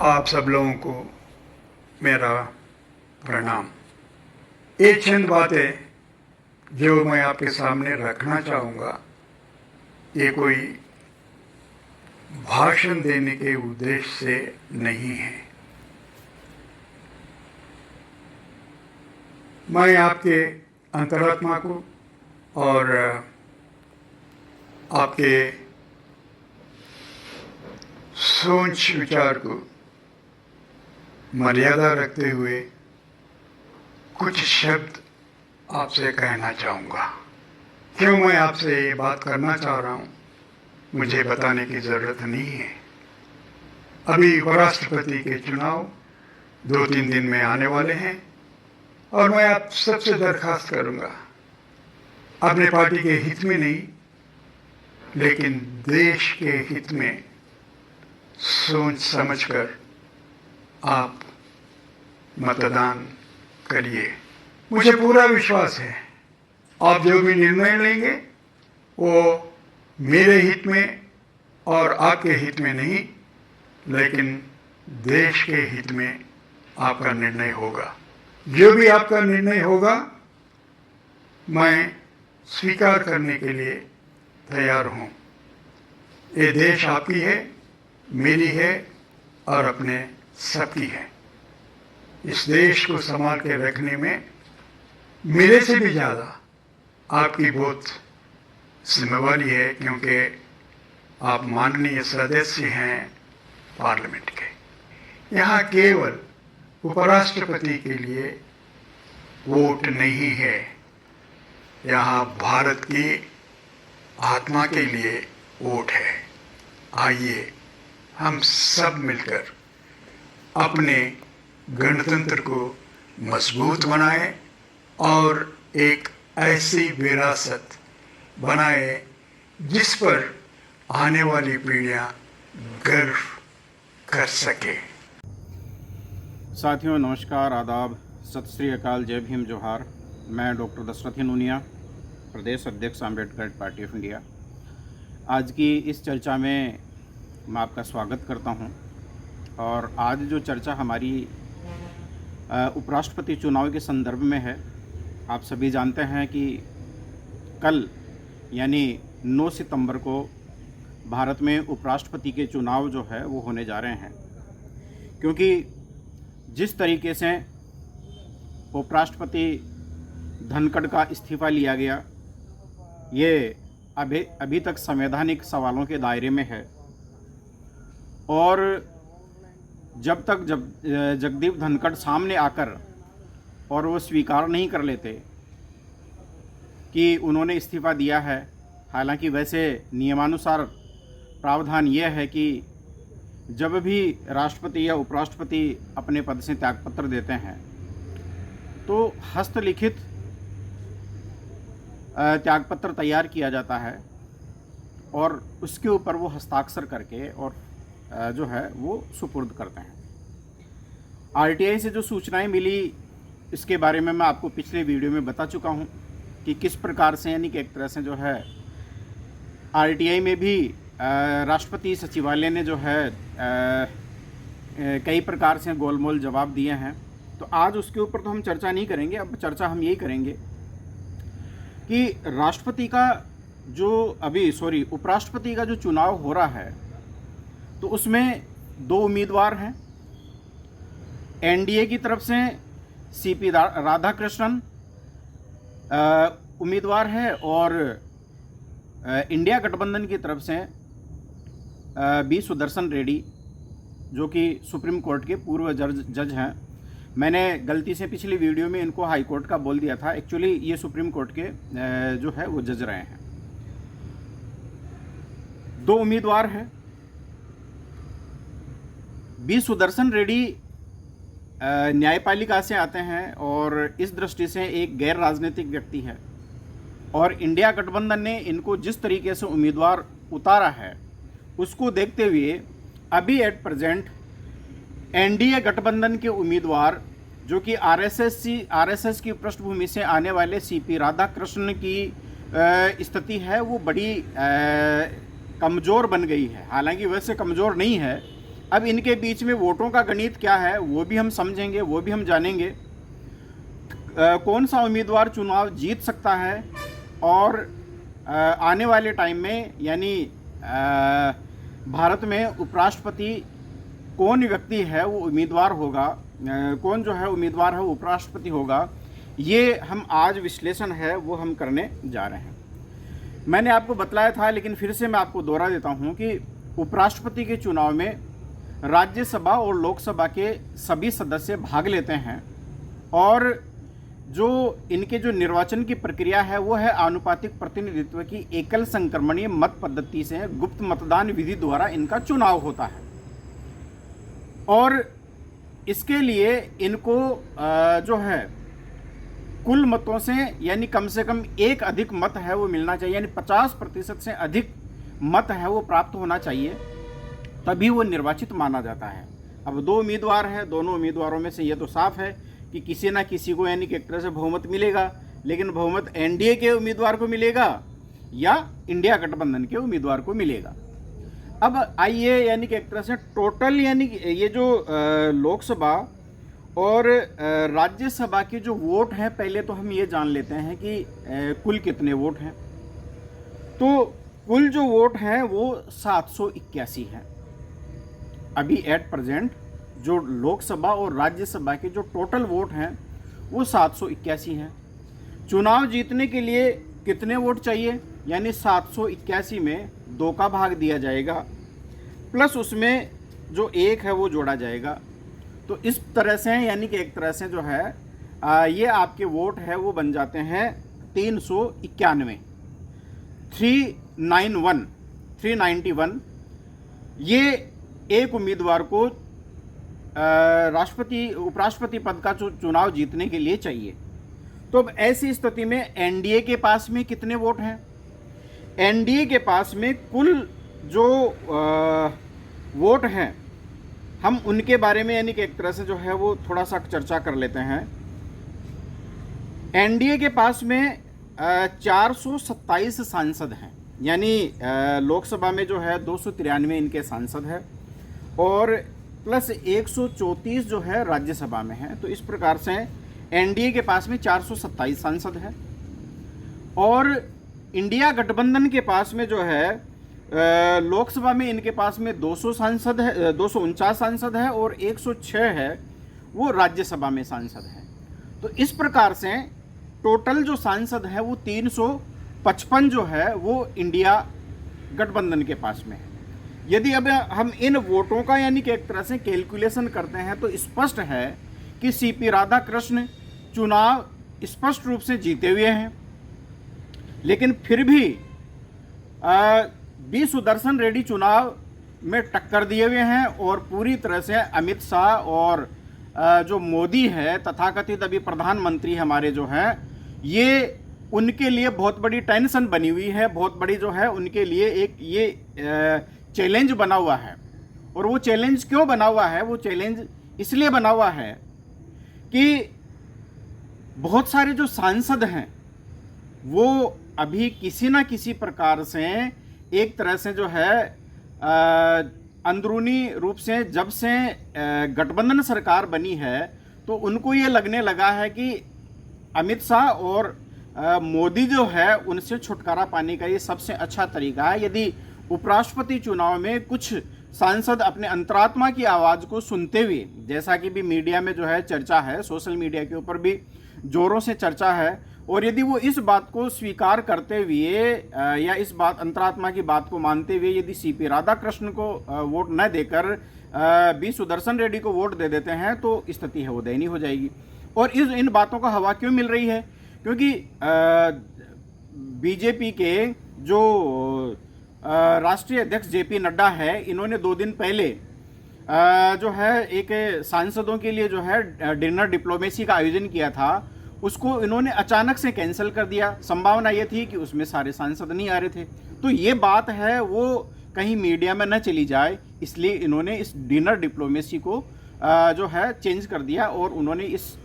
आप सब लोगों को मेरा प्रणाम। एक चंद बातें जो मैं आपके सामने रखना चाहूँगा, ये कोई भाषण देने के उद्देश्य से नहीं है। मैं आपके अंतरात्मा को और आपके सोच विचार को मर्यादा रखते हुए कुछ शब्द आपसे कहना चाहूँगा। क्यों मैं आपसे ये बात करना चाह रहा हूँ, मुझे बताने की ज़रूरत नहीं है। अभी उपराष्ट्रपति के चुनाव 2-3 दिन में आने वाले हैं और मैं आप सबसे दरखास्त करूँगा, अपने पार्टी के हित में नहीं लेकिन देश के हित में सोच समझकर आप मतदान करिए। मुझे पूरा विश्वास है आप जो भी निर्णय लेंगे वो मेरे हित में और आपके हित में नहीं लेकिन देश के हित में आपका निर्णय होगा। जो भी आपका निर्णय होगा मैं स्वीकार करने के लिए तैयार हूँ। ये देश आपकी है, मेरी है और अपने सबकी है। इस देश को संभाल के रखने में मेरे से भी ज़्यादा आपकी बहुत जिम्मेवारी है, क्योंकि आप माननीय सदस्य हैं पार्लियामेंट के। यहाँ केवल उपराष्ट्रपति के लिए वोट नहीं है, यहाँ भारत की आत्मा के लिए वोट है। आइए हम सब मिलकर अपने गणतंत्र को मजबूत बनाएं और एक ऐसी विरासत बनाएं जिस पर आने वाली पीढ़ियां गर्व कर सके। साथियों नमस्कार, आदाब, सत श्री अकाल, जय भीम, जोहार। मैं डॉक्टर दशरथ नूनिया, प्रदेश अध्यक्ष अम्बेडकर पार्टी ऑफ इंडिया। आज की इस चर्चा में मैं आपका स्वागत करता हूं। और आज जो चर्चा हमारी उपराष्ट्रपति चुनाव के संदर्भ में है, आप सभी जानते हैं कि कल यानी 9 सितंबर को भारत में उपराष्ट्रपति के चुनाव जो है वो होने जा रहे हैं। क्योंकि जिस तरीके से उपराष्ट्रपति धनखड़ का इस्तीफ़ा लिया गया, ये अभी तक संवैधानिक सवालों के दायरे में है। और जब तक जगदीप धनखड़ सामने आकर और वो स्वीकार नहीं कर लेते कि उन्होंने इस्तीफ़ा दिया है, हालांकि वैसे नियमानुसार प्रावधान यह है कि जब भी राष्ट्रपति या उपराष्ट्रपति अपने पद से त्यागपत्र देते हैं तो हस्तलिखित त्यागपत्र तैयार किया जाता है और उसके ऊपर वो हस्ताक्षर करके और जो है वो सुपुर्द करते हैं। आरटीआई से जो सूचनाएं मिली इसके बारे में मैं आपको पिछले वीडियो में बता चुका हूं कि किस प्रकार से, यानी कि एक तरह से जो है आरटीआई में भी राष्ट्रपति सचिवालय ने जो है कई प्रकार से गोलमोल जवाब दिए हैं। तो आज उसके ऊपर तो हम चर्चा नहीं करेंगे। अब चर्चा हम यही करेंगे कि राष्ट्रपति का उपराष्ट्रपति का जो चुनाव हो रहा है तो उसमें 2 उम्मीदवार हैं। एनडीए की तरफ से सीपी राधाकृष्णन उम्मीदवार है और इंडिया गठबंधन की तरफ से बी सुदर्शन रेड्डी, जो कि सुप्रीम कोर्ट के पूर्व जज हैं। मैंने गलती से पिछली वीडियो में इनको हाई कोर्ट का बोल दिया था। एक्चुअली ये सुप्रीम कोर्ट के जो है वो जज रहे हैं। 2 उम्मीदवार हैं। बी सुदर्शन रेड्डी न्यायपालिका से आते हैं और इस दृष्टि से एक गैर राजनीतिक व्यक्ति है। और इंडिया गठबंधन ने इनको जिस तरीके से उम्मीदवार उतारा है उसको देखते हुए अभी एट प्रेजेंट एनडीए गठबंधन के उम्मीदवार, जो कि आरएसएस की पृष्ठभूमि से आने वाले सीपी राधाकृष्णन की स्थिति है वो बड़ी कमज़ोर बन गई है। हालांकि वैसे कमज़ोर नहीं है, अब इनके बीच में वोटों का गणित क्या है वो भी हम समझेंगे, वो भी हम जानेंगे। कौन सा उम्मीदवार चुनाव जीत सकता है और आने वाले टाइम में यानी भारत में उपराष्ट्रपति कौन व्यक्ति है वो उम्मीदवार होगा, कौन जो है उम्मीदवार है वो उपराष्ट्रपति होगा, ये हम आज विश्लेषण है वो हम करने जा रहे हैं। मैंने आपको बतलाया था लेकिन फिर से मैं आपको दोहरा देता हूँ कि उपराष्ट्रपति के चुनाव में राज्यसभा और लोकसभा के सभी सदस्य भाग लेते हैं और जो इनके जो निर्वाचन की प्रक्रिया है वो है आनुपातिक प्रतिनिधित्व की एकल संक्रमणीय मत पद्धति से गुप्त मतदान विधि द्वारा इनका चुनाव होता है। और इसके लिए इनको जो है कुल मतों से यानी कम से कम एक अधिक मत है वो मिलना चाहिए, यानी 50% से अधिक मत है वो प्राप्त होना चाहिए, तभी वो निर्वाचित माना जाता है। अब दो उम्मीदवार हैं, दोनों उम्मीदवारों में से ये तो साफ है कि किसी ना किसी को यानी कि एक तरह से बहुमत मिलेगा, लेकिन बहुमत एनडीए के उम्मीदवार को मिलेगा या इंडिया गठबंधन के उम्मीदवार को मिलेगा। अब आइए यानी कि एक तरह से टोटल यानी ये जो लोकसभा और राज्यसभा के जो वोट हैं, पहले तो हम ये जान लेते हैं कि कुल कितने वोट हैं। तो कुल जो वोट हैं वो 781 हैं। अभी एट प्रेजेंट जो लोकसभा और राज्यसभा के जो टोटल वोट हैं वो 781 हैं। चुनाव जीतने के लिए कितने वोट चाहिए, यानी 781 में 2 का भाग दिया जाएगा प्लस उसमें जो 1 है वो जोड़ा जाएगा। तो इस तरह से यानी कि एक तरह से जो है ये आपके वोट है वो बन जाते हैं 391, 391। ये एक उम्मीदवार को राष्ट्रपति उपराष्ट्रपति पद का चुनाव जीतने के लिए चाहिए। तो अब ऐसी स्थिति में एनडीए के पास में कितने वोट हैं? एनडीए के पास में कुल जो वोट हैं हम उनके बारे में यानी कि एक तरह से जो है वो थोड़ा सा चर्चा कर लेते हैं। एनडीए के पास में 427 सांसद हैं, यानी लोकसभा में जो है 293 इनके सांसद हैं और प्लस 134 जो है राज्यसभा में है। तो इस प्रकार से एनडीए के पास में 427 सांसद हैं और इंडिया गठबंधन के पास में जो है लोकसभा में इनके पास में 200 सांसद है, 249 सांसद है और 106 है वो राज्यसभा में सांसद है। तो इस प्रकार से टोटल जो सांसद है वो 355 जो है वो इंडिया गठबंधन के पास में है। यदि अब हम इन वोटों का यानी कि एक तरह से कैलकुलेशन करते हैं तो स्पष्ट है कि सीपी राधाकृष्ण चुनाव स्पष्ट रूप से जीते हुए हैं, लेकिन फिर भी बी सुदर्शन रेड्डी चुनाव में टक्कर दिए हुए हैं और पूरी तरह से अमित शाह और जो मोदी है तथाकथित अभी प्रधानमंत्री हमारे जो हैं, ये उनके लिए बहुत बड़ी टेंशन बनी हुई है, बहुत बड़ी जो है उनके लिए एक ये चैलेंज बना हुआ है। और वो चैलेंज क्यों बना हुआ है? वो चैलेंज इसलिए बना हुआ है कि बहुत सारे जो सांसद हैं वो अभी किसी ना किसी प्रकार से एक तरह से जो है अंदरूनी रूप से जब से गठबंधन सरकार बनी है तो उनको ये लगने लगा है कि अमित शाह और मोदी जो है उनसे छुटकारा पाने का ये सबसे अच्छा तरीका है। यदि उपराष्ट्रपति चुनाव में कुछ सांसद अपने अंतरात्मा की आवाज़ को सुनते हुए, जैसा कि भी मीडिया में जो है चर्चा है, सोशल मीडिया के ऊपर भी जोरों से चर्चा है, और यदि वो इस बात को स्वीकार करते हुए या इस बात अंतरात्मा की बात को मानते हुए यदि सीपी राधाकृष्ण को वोट न देकर बी सुदर्शन रेड्डी को वोट दे देते हैं तो स्थिति है वो दयनीय हो जाएगी। और इन बातों का हवा क्यों मिल रही है? क्योंकि बीजेपी के जो राष्ट्रीय अध्यक्ष जेपी नड्डा है, इन्होंने 2 दिन पहले जो है एक सांसदों के लिए जो है डिनर डिप्लोमेसी का आयोजन किया था, उसको इन्होंने अचानक से कैंसिल कर दिया। संभावना ये थी कि उसमें सारे सांसद नहीं आ रहे थे। तो ये बात है वो कहीं मीडिया में न चली जाए, इसलिए इन्होंने इस डिनर डिप्लोमेसी को जो है चेंज कर दिया और उन्होंने इस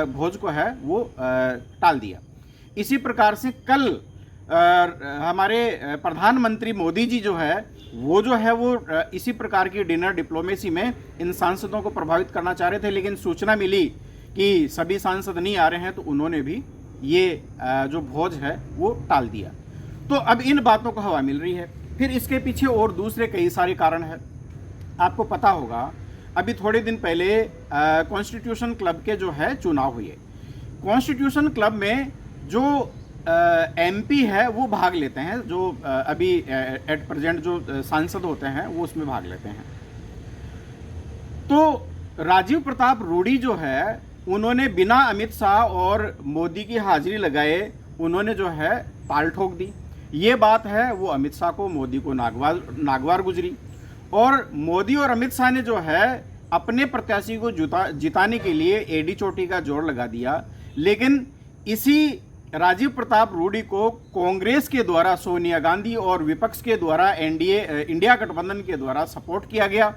भोज को है वो टाल दिया। इसी प्रकार से कल हमारे प्रधानमंत्री मोदी जी जो है वो इसी प्रकार की डिनर डिप्लोमेसी में इन सांसदों को प्रभावित करना चाह रहे थे, लेकिन सूचना मिली कि सभी सांसद नहीं आ रहे हैं तो उन्होंने भी ये जो भोज है वो टाल दिया। तो अब इन बातों को हवा मिल रही है। फिर इसके पीछे और दूसरे कई सारे कारण हैं। आपको पता होगा अभी थोड़े दिन पहले कॉन्स्टिट्यूशन क्लब के जो है चुनाव हुए। कॉन्स्टिट्यूशन क्लब में जो एमपी है वो भाग लेते हैं, जो अभी एट प्रेजेंट जो सांसद होते हैं वो उसमें भाग लेते हैं। तो राजीव प्रताप रूडी जो है उन्होंने बिना अमित शाह और मोदी की हाजिरी लगाए उन्होंने जो है ताल ठोक दी। ये बात है वो अमित शाह को, मोदी को नागवार गुजरी। और मोदी और अमित शाह ने जो है अपने प्रत्याशी को जिताने के लिए एडी चोटी का जोर लगा दिया, लेकिन इसी राजीव प्रताप रूडी को कांग्रेस के द्वारा, सोनिया गांधी और विपक्ष के द्वारा, एनडीए इंडिया गठबंधन के द्वारा सपोर्ट किया गया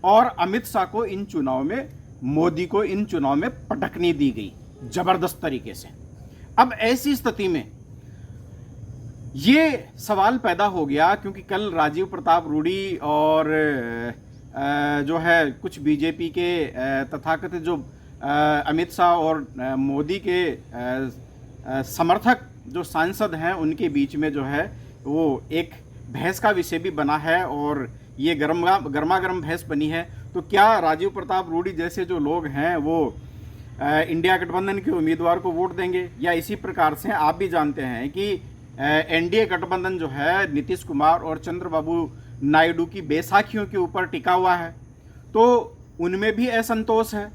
और अमित शाह को इन चुनाव में, मोदी को इन चुनाव में पटकनी दी गई जबरदस्त तरीके से। अब ऐसी स्थिति में ये सवाल पैदा हो गया क्योंकि कल राजीव प्रताप रूडी और जो है कुछ बीजेपी के तथाकथित जो अमित शाह और मोदी के समर्थक जो सांसद हैं उनके बीच में जो है वो एक बहस का विषय भी बना है और ये गर्मा गर्म बहस बनी है। तो क्या राजीव प्रताप रूडी जैसे जो लोग हैं वो इंडिया गठबंधन के उम्मीदवार को वोट देंगे, या इसी प्रकार से आप भी जानते हैं कि एनडीए गठबंधन जो है नीतीश कुमार और चंद्रबाबू नायडू की बैसाखियों के ऊपर टिका हुआ है, तो उनमें भी असंतोष है,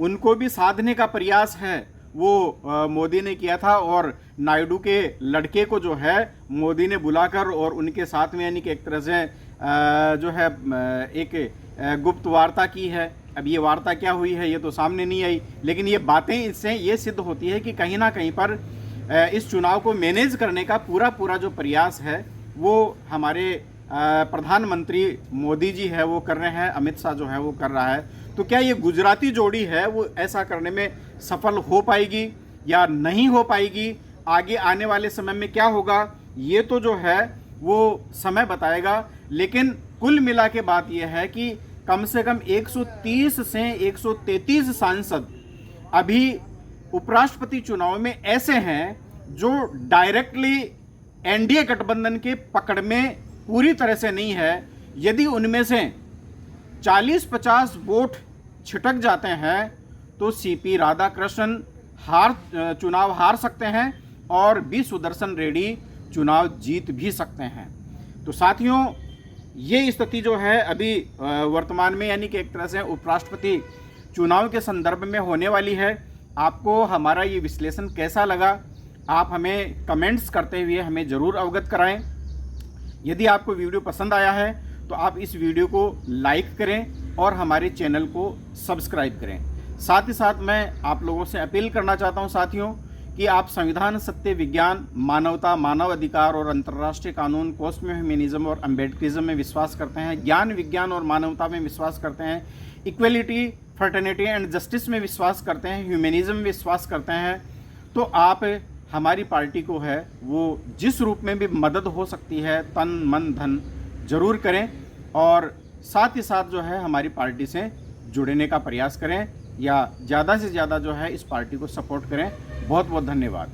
उनको भी साधने का प्रयास है। वो मोदी ने किया था और नायडू के लड़के को जो है मोदी ने बुलाकर और उनके साथ में यानी कि एक तरह से जो है एक गुप्त वार्ता की है। अब ये वार्ता क्या हुई है ये तो सामने नहीं आई, लेकिन ये बातें इससे ये सिद्ध होती है कि कहीं ना कहीं पर इस चुनाव को मैनेज करने का पूरा जो प्रयास है वो हमारे प्रधानमंत्री मोदी जी है वो कर रहे हैं, अमित शाह जो है वो कर रहा है। तो क्या ये गुजराती जोड़ी है वो ऐसा करने में सफल हो पाएगी या नहीं हो पाएगी, आगे आने वाले समय में क्या होगा ये तो जो है वो समय बताएगा। लेकिन कुल मिला के बात यह है कि कम से कम 130 से 133 सांसद अभी उपराष्ट्रपति चुनाव में ऐसे हैं जो डायरेक्टली एनडीए गठबंधन के पकड़ में पूरी तरह से नहीं है। यदि उनमें से 40-50 वोट छिटक जाते हैं तो सीपी राधाकृष्णन चुनाव हार सकते हैं और बी सुदर्शन रेड्डी चुनाव जीत भी सकते हैं। तो साथियों ये स्थिति जो है अभी वर्तमान में यानी कि एक तरह से उपराष्ट्रपति चुनाव के संदर्भ में होने वाली है। आपको हमारा ये विश्लेषण कैसा लगा आप हमें कमेंट्स करते हुए हमें ज़रूर अवगत कराएं। यदि आपको वीडियो पसंद आया है तो आप इस वीडियो को लाइक करें और हमारे चैनल को सब्सक्राइब करें। साथ ही साथ मैं आप लोगों से अपील करना चाहता हूं साथियों कि आप संविधान, सत्य, विज्ञान, मानवता, मानव अधिकार और अंतर्राष्ट्रीय कानून, कॉस्ट में ह्यूमनिज्म और अम्बेडकरिज्म में विश्वास करते हैं, ज्ञान, विज्ञान और मानवता में विश्वास करते हैं, इक्वलिटी, फ्रेटर्निटी एंड जस्टिस में विश्वास करते हैं, ह्यूमनिज्म में विश्वास करते हैं, तो आप हमारी पार्टी को है वो जिस रूप में भी मदद हो सकती है तन मन धन जरूर करें और साथ ही साथ जो है हमारी पार्टी से जुड़ने का प्रयास करें या ज़्यादा से ज़्यादा जो है इस पार्टी को सपोर्ट करें। बहुत बहुत धन्यवाद।